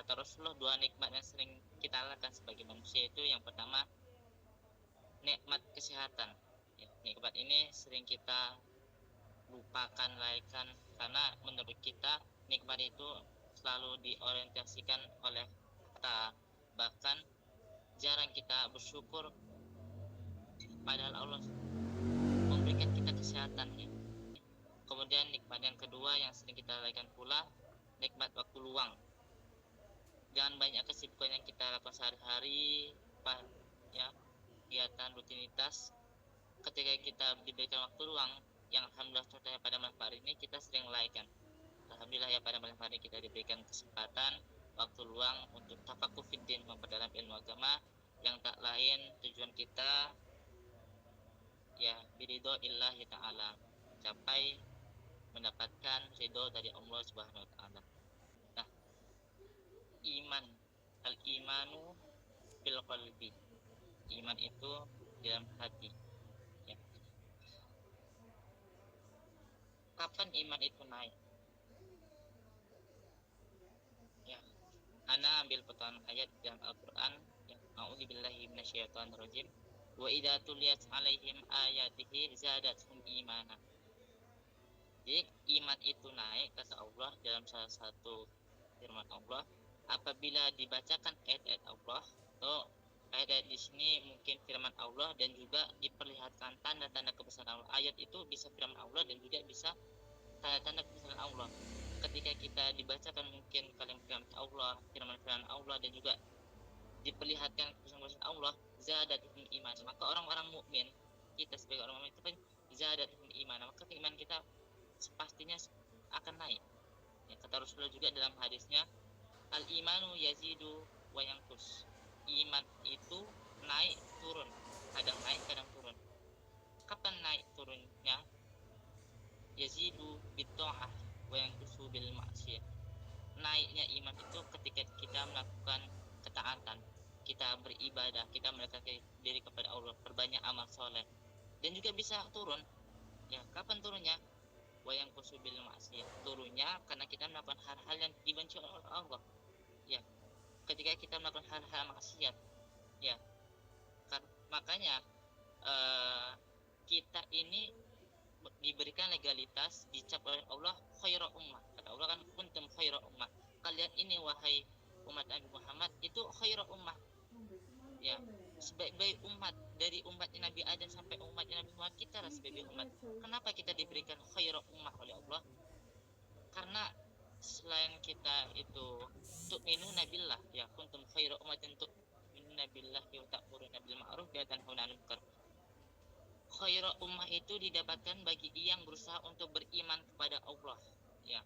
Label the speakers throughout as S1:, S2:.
S1: kata Rasulullah, dua nikmat yang sering kita lalaikan sebagai manusia itu yang pertama nikmat kesehatan. Ya, nikmat ini sering kita lupakan, lalaikan, karena menurut kita nikmat itu selalu diorientasikan oleh kita, bahkan jarang kita bersyukur padahal Allah memberikan kita kesehatan ya. Kemudian nikmat yang kedua yang sering kita lalaikan pula, nikmat waktu luang. Jangan banyak kesibukan yang kita lakukan sehari-hari, ya, kegiatan rutinitas. Ketika kita diberikan waktu luang, yang alhamdulillah contohnya pada malam hari ini kita sering lalaikan. Alhamdulillah ya, pada malam hari kita diberikan kesempatan waktu luang untuk tafaqquh fiddin, memperdalam ilmu agama yang tak lain tujuan kita ya biridho illahi ta'ala, capai mendapatkan ridho dari Allah Subhanahu wa taala. Nah, iman, al-imanu bil qalbi. Iman itu dalam hati. Ya. Kapan iman itu naik? Ya. Ana ambil potongan ayat dalam Al-Qur'an yang a'udzubillahi minasyaitonirrajim. Wa idza tuliyat 'alaihim ayatihi zadatuhum imana. Jadi iman itu naik kata Allah dalam salah satu firman Allah apabila dibacakan ayat-ayat Allah, atau ayat-ayat di sini mungkin firman Allah dan juga diperlihatkan tanda-tanda kebesaran Allah. Ayat itu bisa firman Allah dan juga bisa tanda-tanda kebesaran Allah. Ketika kita dibacakan mungkin kalimat-kalimat Allah, firman-firman Allah dan juga diperlihatkan kebesaran Allah, zadatuhum iman. Maka orang-orang mukmin, kita sebagai orang mukmin itu kan zadatuhum iman, maka iman kita pastinya akan naik. Ya, kata Rasulullah juga dalam hadisnya, al-imanu yazidu wa yanqus. Iman itu naik turun, kadang naik kadang turun. Kapan naik turunnya? Yazidu bitta'ah wa yanqusu bil ma'siyah. Naiknya iman itu ketika kita melakukan ketaatan, kita beribadah, kita mendekatkan diri kepada Allah, perbanyak amal soleh. Dan juga bisa turun. Ya, kapan turunnya? Wayang kusubil maksiyah, turunnya karena kita melakukan hal-hal yang dibenci oleh Allah. Ya, ketika kita melakukan hal-hal maksiat, ya, makanya kita ini diberikan legalitas, dicap oleh Allah khaira ummah. Kata Allah kan kuntum khaira ummah. Kalian ini wahai umat Nabi Muhammad itu khaira ummah. Ya, sebaik-baik umat dari umatnya Nabi Adam sampai umatnya Nabi Muhammad, kita lah sebagai umat. Kenapa kita diberikan khairu ummah oleh Allah? Karena selain kita itu tu'minuna billah, ya kuntum khairu ummatin tu'minuna billahi wa ta'muruna bil ma'ruf wa tanhauna 'anil munkar. Khairu ummah itu didapatkan bagi yang berusaha untuk beriman kepada Allah. Ya.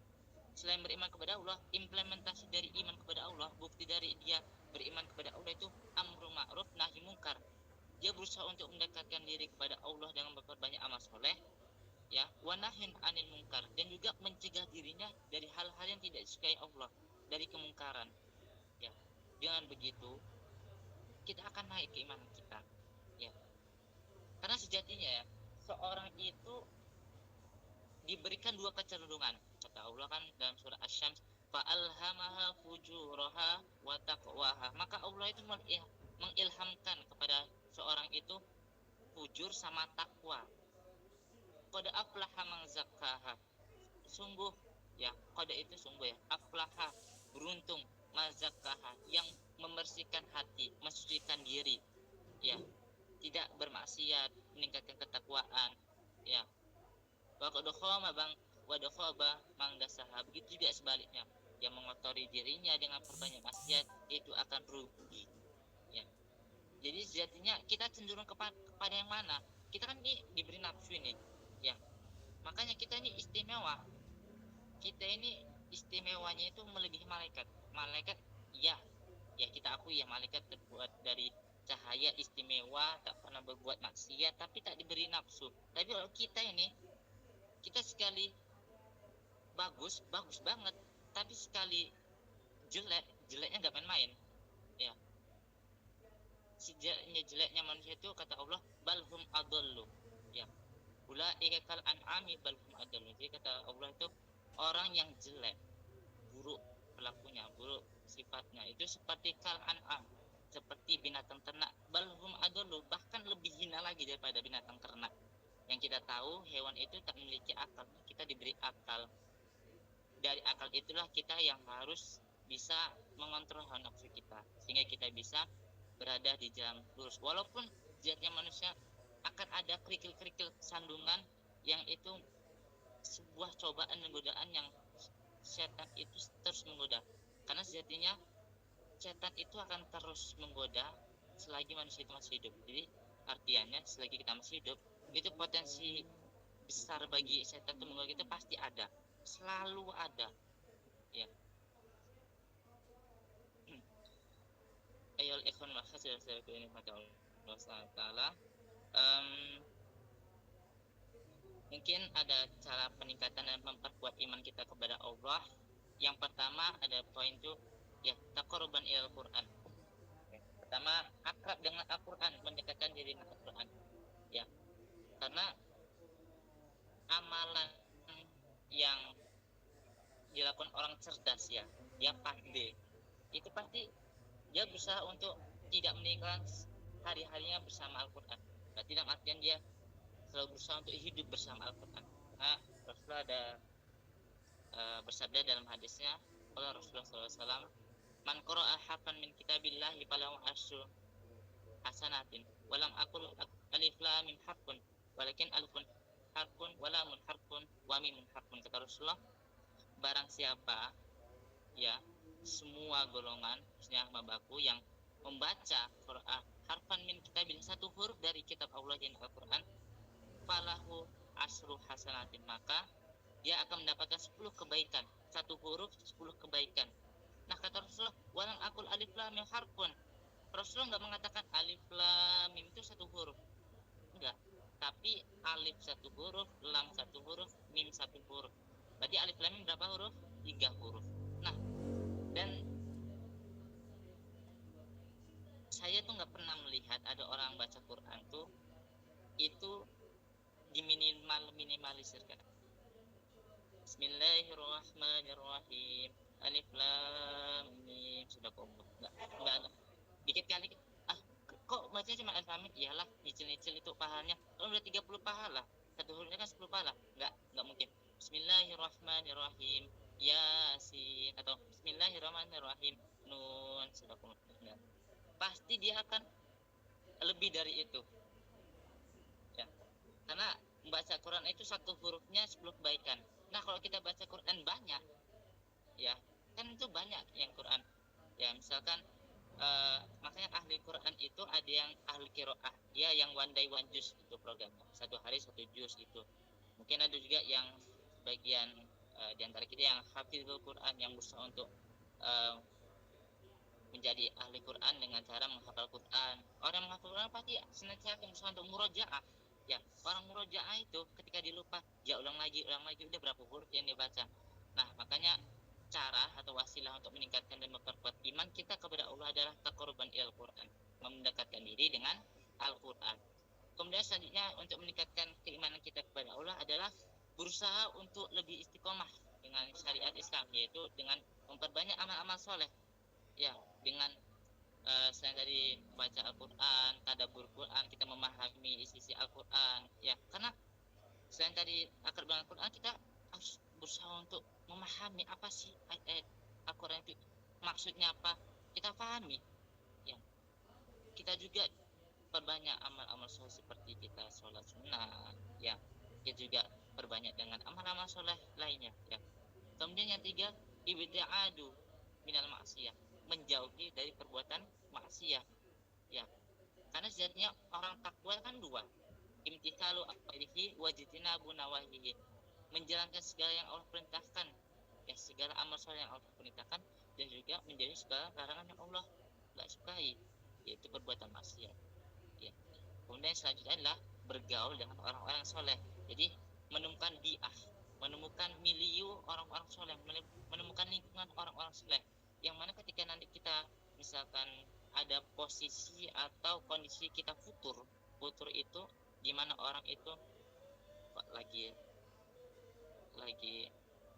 S1: Selain beriman kepada Allah, implementasi dari iman kepada Allah, bukti dari dia beriman kepada Allah itu amru ma'ruf nahi munkar. Dia berusaha untuk mendekatkan diri kepada Allah dengan memperbanyak amal soleh, ya, wa nahin anil munkar, dan juga mencegah dirinya dari hal-hal yang tidak disukai Allah, dari kemungkaran. Ya, dengan begitu kita akan naik keimanan kita. Ya, karena sejatinya ya, seorang itu diberikan dua kecenderungan. Kata Allah kan dalam surah Asy-Syams, fa'alhamaha fujuraha wa taqwaha. Maka Allah itu mengilhamkan kepada seorang itu fujur sama takwa. Qad aflaha man zakkaha. Sungguh ya, qad itu sungguh ya, aflaha beruntung, man zakkaha yang membersihkan hati, mensucikan diri. Ya, tidak bermaksiat, meningkatkan ketakwaan. Ya, wadokhaba mangdasaha. Begitu juga sebaliknya, yang mengotori dirinya dengan perbanyak maksiat itu akan rugi. Ya, jadi sejatinya kita cenderung kepada yang mana? Kita kan ini diberi nafsu ini, ya, makanya kita ini istimewa. Kita ini istimewanya itu melebihi malaikat. Malaikat ya, ya kita akui ya, malaikat terbuat dari cahaya, istimewa, tak pernah berbuat maksiat, tapi tak diberi nafsu. Tapi kalau kita ini, kita sekali bagus banget, tapi sekali jeleknya nggak main-main. Ya, jeleknya manusia itu kata Allah balhum adallu. Ya, ulaika kal an'ami balhum adallu. Jadi kata Allah itu orang yang jelek, buruk pelakunya, buruk sifat sifatnya itu seperti kal an'am, seperti binatang ternak, balhum adallu, bahkan lebih hina lagi daripada binatang ternak. Yang kita tahu hewan itu tak memiliki akal, kita diberi akal. Dari akal itulah kita yang harus bisa mengontrol hawa nafsu kita, sehingga kita bisa berada di jalan lurus. Walaupun zatnya manusia akan ada kerikil-kerikil sandungan yang itu sebuah cobaan dan godaan yang setan itu terus menggoda. Karena sejatinya setan itu akan terus menggoda selagi manusia itu masih hidup. Jadi artinya selagi kita masih hidup, itu potensi besar bagi setan itu menggoda kita pasti ada, selalu ada. Ya. Ayol ikhwan wa hasil ini mata Allah Taala. Mungkin ada cara peningkatan dan memperkuat iman kita kepada Allah. Yang pertama ada poin itu ya taqarruban ilal Quran. Pertama akrab dengan Al-Quran, mendekatkan diri dengan Al-Quran. Ya, karena amalan yang dilakukan orang cerdas ya, dia pandai, itu pasti dia berusaha untuk tidak meninggalkan hari-harinya bersama Al-Quran. Berarti dalam artian dia selalu berusaha untuk hidup bersama Al-Quran. Nah, Rasulullah ada bersabda dalam hadisnya oleh Rasulullah SAW, man qara'a harfan min kitabillahi falahu asyru hasanatin walam aqul alif lam mim harfun walakin alifun harfun walamun harfun wa mimun harfun. Kata Rasulullah, barang siapa ya semua golongan maksudnya hamba-Ku yang membaca Quran harfan min kitabil, satu huruf dari kitab Allah yang Al-Quran, falahu asru hasanatin, maka dia akan mendapatkan 10 kebaikan. Satu huruf 10 kebaikan. Nah kata Rasulullah, walang akul alif lam mim harfun. Rasulullah nggak mengatakan alif lam mim itu satu huruf, enggak, tapi alif satu huruf, lam satu huruf, mim satu huruf. Berarti alif lam mim berapa huruf? 3 huruf. Nah, dan saya tuh nggak pernah melihat ada orang baca Quran tuh itu minimalisir kan. Bismillahirrahmanirrahim. Alif lam mim, sudah kombo. Enggak ada. Dikit kali kok bacanya cuma alif lam mim? Iyalah, nyicil-nyicil itu pahalanya. Kalau udah 30 pahala, satu hurufnya kan 10 pahala. Enggak mungkin. Bismillahirrahmanirrahim. Yasin atau Bismillahirrahmanirrahim. Nun, sudah kombo. Pasti dia akan lebih dari itu. Ya. Karena membaca Quran itu satu hurufnya 10 kebaikan. Nah, kalau kita baca Quran banyak, ya, kan itu banyak yang Quran. Ya, misalkan makanya ahli Quran itu ada yang ahli qiraah, dia yang one day one juz itu programnya. Satu hari satu juz itu. Mungkin ada juga yang bagian di antara kita yang hafizul Quran, yang berusaha untuk menjadi ahli Quran dengan cara menghafal Quran. Orang menghafal Quran pasti senantiasa berusaha untuk murojaah. Ya, orang murojaah itu ketika dilupa, ya ulang lagi, udah berapa huruf yang dibaca. Nah, makanya cara atau wasilah untuk meningkatkan dan memperkuat iman kita kepada Allah adalah taqarruban ilal Quran, mendekatkan diri dengan Al-Quran. Kemudian selanjutnya untuk meningkatkan keimanan kita kepada Allah adalah berusaha untuk lebih istiqomah dengan syariat Islam, yaitu dengan memperbanyak amal-amal soleh. Ya, dengan selain dari baca Al-Quran, tadabbur Quran, kita memahami isi Al-Quran, ya, karena selain tadi akrab dengan Al-Quran, kita harus berusaha untuk memahami apa sih ayat Al-Quran itu, maksudnya apa, kita pahami, ya. Kita juga perbanyak amal-amal soleh seperti kita sholat sunnah, ya, kita juga perbanyak dengan amal-amal soleh lainnya, ya. Kemudian yang tiga, ibtiadu minal maksiyah, menjauhi dari perbuatan maksiat, ya, karena sejatinya orang takwa kan dua, imtithalu amrihi wajtinabu nawahihi, menjalankan segala yang Allah perintahkan, ya, segala amal soleh yang Allah perintahkan, dan juga menjadi segala larangan yang Allah tidak sukai, yaitu perbuatan maksiat, ya. Kemudian selanjutnya adalah bergaul dengan orang-orang soleh, jadi menemukan bi'ah, menemukan milieu orang-orang soleh, menemukan lingkungan orang-orang soleh, yang mana ketika nanti kita misalkan ada posisi atau kondisi kita futur itu di mana orang itu lagi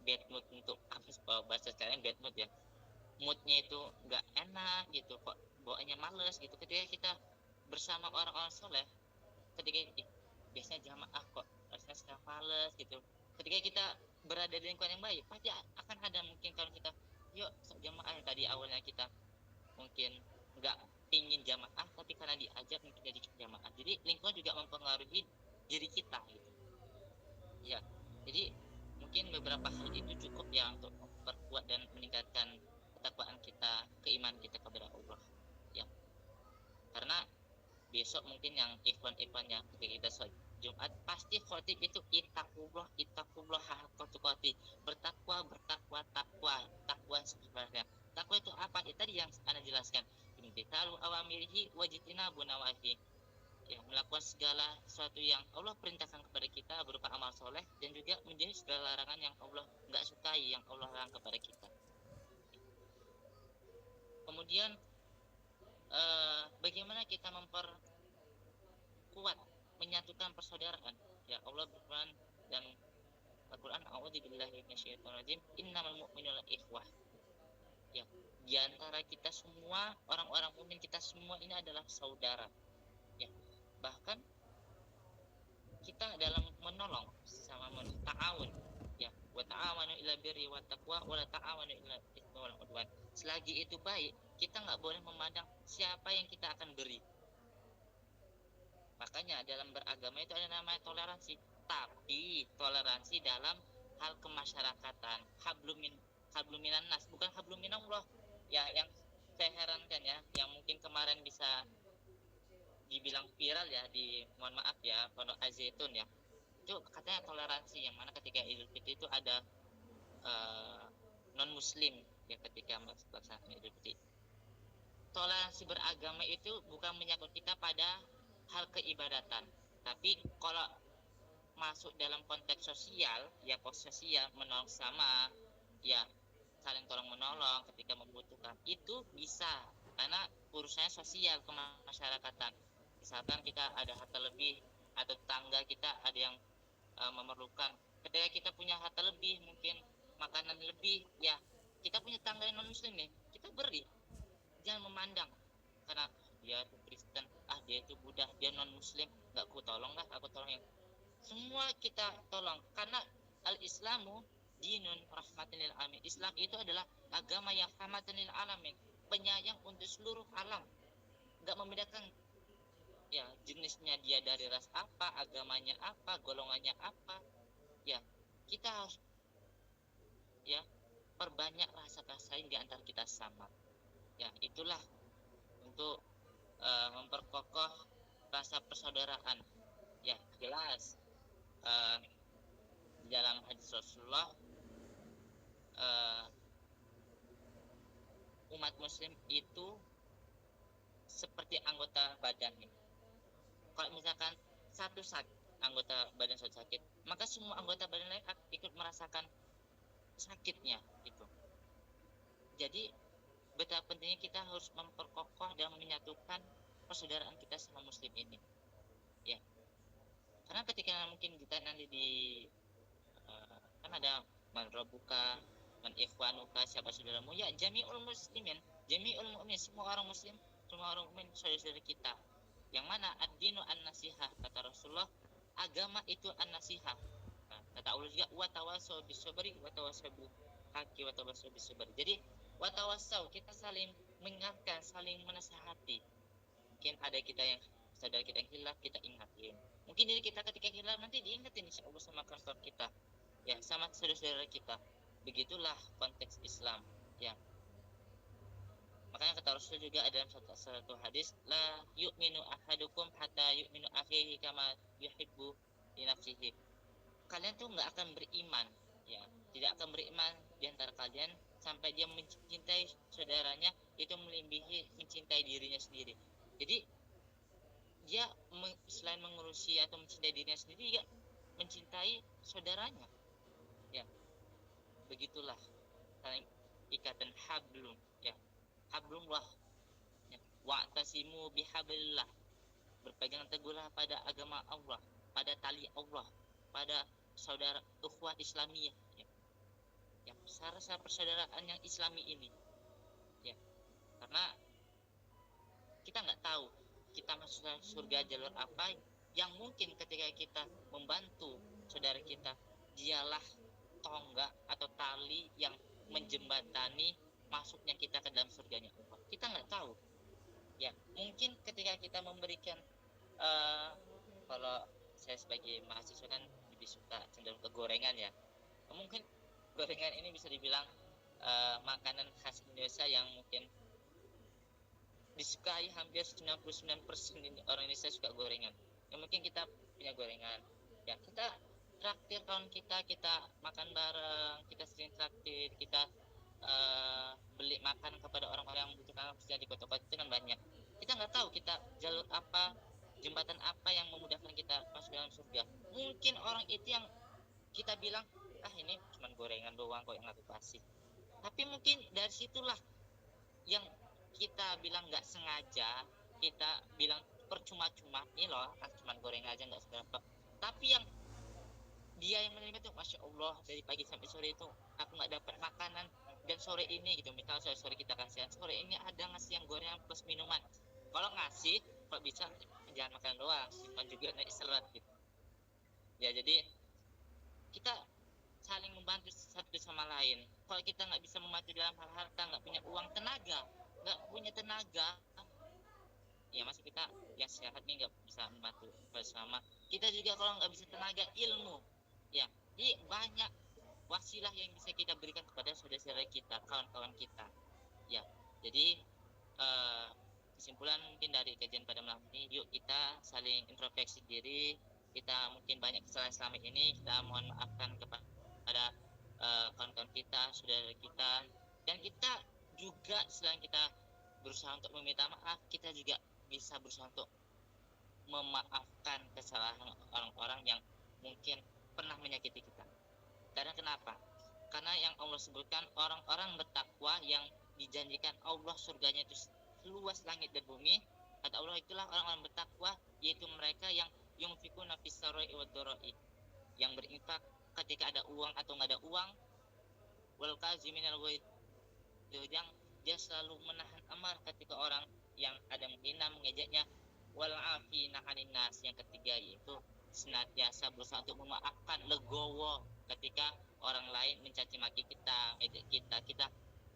S1: bad mood, untuk apa bahasa sekarang bad mood, ya, moodnya itu nggak enak gitu, kok bawaannya males gitu, ketika kita bersama orang-orang soleh, ketika biasanya jamaah kok rasanya sedang males gitu, ketika kita berada di lingkungan yang baik pasti akan ada mungkin kalau kita yuk jamaah yang tadi awalnya kita mungkin nggak ingin jamaah tapi karena diajak mungkin jadi jamaah, jadi lingkungan juga mempengaruhi diri kita gitu ya. Jadi mungkin beberapa hal itu cukup ya untuk memperkuat dan meningkatkan ketakwaan kita, keimanan kita kepada Allah ya. Karena besok mungkin yang ikhwan-ikhwannya ketika kita sholat Jumat pasti khotib itu ittaqullah ittaqullah haqqa tuqatih, bertakwa bertakwa takwa takwa sebenarnya. Takwa itu apa? Itu tadi yang Anda jelaskan, imtithalu awamirihi wajtinabu nawahi, ya melakukan segala sesuatu yang Allah perintahkan kepada kita berupa amal soleh dan juga menjauhi segala larangan yang Allah nggak sukai, yang Allah larang kepada kita. Kemudian bagaimana kita memperkuat menyatukan persaudaraan, ya Allah berfirman dan Al-Quran, a'udzubillahi minasyaitonirrajim, innamal mu'minuna ikhwah, ya di antara kita semua orang-orang mukmin kita semua ini adalah saudara ya. Bahkan kita dalam menolong sama ta'awun ya, wa ta'awanu ila birri wa taqwa wa la ta'awanu ila itsmi wal udwan. Selagi itu baik, kita nggak boleh memandang siapa yang kita akan beri. Makanya dalam beragama itu ada namanya toleransi, tapi toleransi dalam hal kemasyarakatan. Habluminan nas, bukan habluminallah ya, yang saya herankan ya, yang mungkin kemarin bisa dibilang viral ya di, mohon maaf ya, Pondok Azaitun ya, itu katanya toleransi, yang mana ketika Idul Fitri itu ada non muslim ya ketika melaksanakan Idul Fitri. Toleransi beragama itu bukan menyangkut kita pada hal keibadatan, tapi kalau masuk dalam konteks sosial ya, konteks sosial menolong sama ya, saling tolong menolong ketika membutuhkan itu bisa, karena urusannya sosial kemasyarakatan. Misalkan kita ada harta lebih atau tetangga kita ada yang memerlukan, ketika kita punya harta lebih, mungkin makanan lebih ya, kita punya tangga yang non muslim nih, kita beri, jangan memandang karena dia itu Kristen, dia itu Buddha, dia non muslim, nggak aku tolong lah, aku tolong yang semua kita tolong, karena al-islamu dinun rahmatin lil alamin. Islam itu adalah agama yang rahmatan lil alamin, penyayang untuk seluruh alam, nggak membedakan ya jenisnya dia dari ras apa, agamanya apa, golongannya apa ya. Kita harus ya perbanyak rasa kasih di antara kita sama ya. Itulah untuk memperkokoh rasa persaudaraan ya. Jelas di dalam hadis Rasulullah umat muslim itu seperti anggota badan nih. Kalau misalkan satu anggota badan satu sakit, maka semua anggota badan lain ikut merasakan sakitnya itu. Jadi betapa pentingnya kita harus memperkokoh dan menyatukan persaudaraan kita sama muslim ini ya. Karena ketika mungkin kita nanti di kan ada man rabbuka man ikhwanuka, siapa saudaramu ya, jami'ul muslimin, jami'ul mu'min, semua orang muslim, semua orang mukmin saudara-saudara kita. Yang mana ad-dinu an-nasihah, kata Rasulullah, agama itu an-nasihah. Kata Allah juga wa tawassaw bis sabri wa tawassaw bil haqqi wa tawassaw bis sabr. Jadi wa tawassaw, kita saling mengingatkan, saling menasihati. Mungkin ada kita yang saudara kita yang hilaf, kita ingatin. Mungkin diri kita ketika hilaf nanti diingatin insyaallah sama kantor kita ya, sama saudara-saudara kita. Begitulah konteks Islam ya. Makanya kata Rasul juga ada dalam satu hadis, la yu'minu ahadukum hatta yu'minu akhihi kama yuhibbu li nafsihi. Kalian tuh nggak akan beriman ya, tidak akan beriman di antara kalian sampai dia mencintai saudaranya itu melebihi mencintai dirinya sendiri. Jadi dia selain mengurusi atau mencintai dirinya sendiri, juga mencintai saudaranya ya. Begitulah saling ikatan hablum ya, hablumlah ya. Wa'tasimu bihablillah, berpegang teguhlah pada agama Allah, pada tali Allah, pada saudara ukhuwah Islamiyah ya. Yang rasa persaudaraan yang Islami ini tahu kita masuk surga jalur apa, yang mungkin ketika kita membantu saudara kita, dialah tonggak atau tali yang menjembatani masuknya kita ke dalam surganya Allah. Kita nggak tahu. Ya, mungkin ketika kita memberikan kalau saya sebagai mahasiswa kan lebih suka cenderung ke gorengan ya. Mungkin gorengan ini bisa dibilang makanan khas Indonesia yang mungkin disukai hampir 99% orang Indonesia suka gorengan. Ya mungkin kita punya gorengan. Ya kita traktir kawan kita makan bareng, kita sering traktir, kita beli makan kepada orang-orang yang membutuhkan, khususnya di kota-kota itu kan banyak. Kita nggak tahu kita jalur apa, jembatan apa yang memudahkan kita masuk dalam surga. Mungkin orang itu yang kita bilang, ini cuma gorengan doang kok yang aku kasih. Tapi mungkin dari situlah yang kita bilang nggak sengaja, kita bilang percuma-cuma, ini loh cuma goreng aja nggak seberapa. Tapi yang dia yang menerima itu, masya Allah, dari pagi sampai sore itu aku nggak dapat makanan, dan sore ini gitu, misalnya sore kita kasihan, sore ini ada ngasih yang gorengan plus minuman. Kalau ngasih, kalau bisa jangan makan doang, simpan juga naik serat gitu. Ya jadi kita saling membantu satu sama lain. Kalau kita nggak bisa membantu dalam hal harta, nggak punya uang, nggak punya tenaga, ya masih kita yang sehat nih nggak bisa membantu bersama. Kita juga kalau nggak bisa tenaga, ilmu, ya, jadi banyak wasilah yang bisa kita berikan kepada saudara-saudara kita, kawan-kawan kita. Ya, jadi kesimpulan mungkin dari kajian pada malam ini, yuk kita saling introspeksi diri. Kita mungkin banyak kesalahan selama ini, kita mohon maafkan kepada kawan-kawan kita, saudara kita, dan kita juga selain kita berusaha untuk meminta maaf, kita juga bisa berusaha untuk memaafkan kesalahan orang-orang yang mungkin pernah menyakiti kita. Karena kenapa? Karena yang Allah sebutkan, orang-orang bertakwa yang dijanjikan Allah surganya itu luas langit dan bumi. Kata Allah, itulah orang-orang bertakwa, yaitu mereka yang yunfikuna fis sarai wad dharai, yang berinfak ketika ada uang atau nggak ada uang, wal kaziminal ghaidh, yang dia selalu menahan amarah ketika orang yang ada menghina, mengejeknya, wal afina 'anin nas, yang ketiga yaitu senantiasa berusaha untuk memaafkan, legowo ketika orang lain mencaci maki kita, ejek kita, kita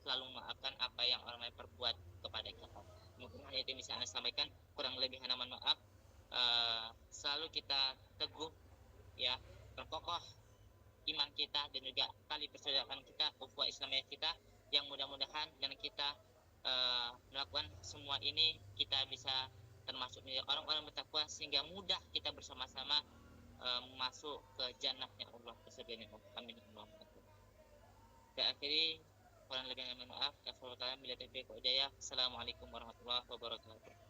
S1: selalu memaafkan apa yang orang lain perbuat kepada kita. Mungkin hanya itu bisa Anda sampaikan, kurang lebih Anda mohon maaf. Selalu kita teguh, ya, perkokoh iman kita dan juga tali persaudaraan kita, ukhuwah Islamiyah kita, yang mudah-mudahan dengan kita melakukan semua ini, kita bisa termasuk menjadi orang-orang bertakwa, sehingga mudah kita bersama-sama masuk ke jannahnya Allah, ke surganya Allah. Amin. Saya akhiri, kurang lebih mohon maaf. Assalamualaikum warahmatullahi wabarakatuh.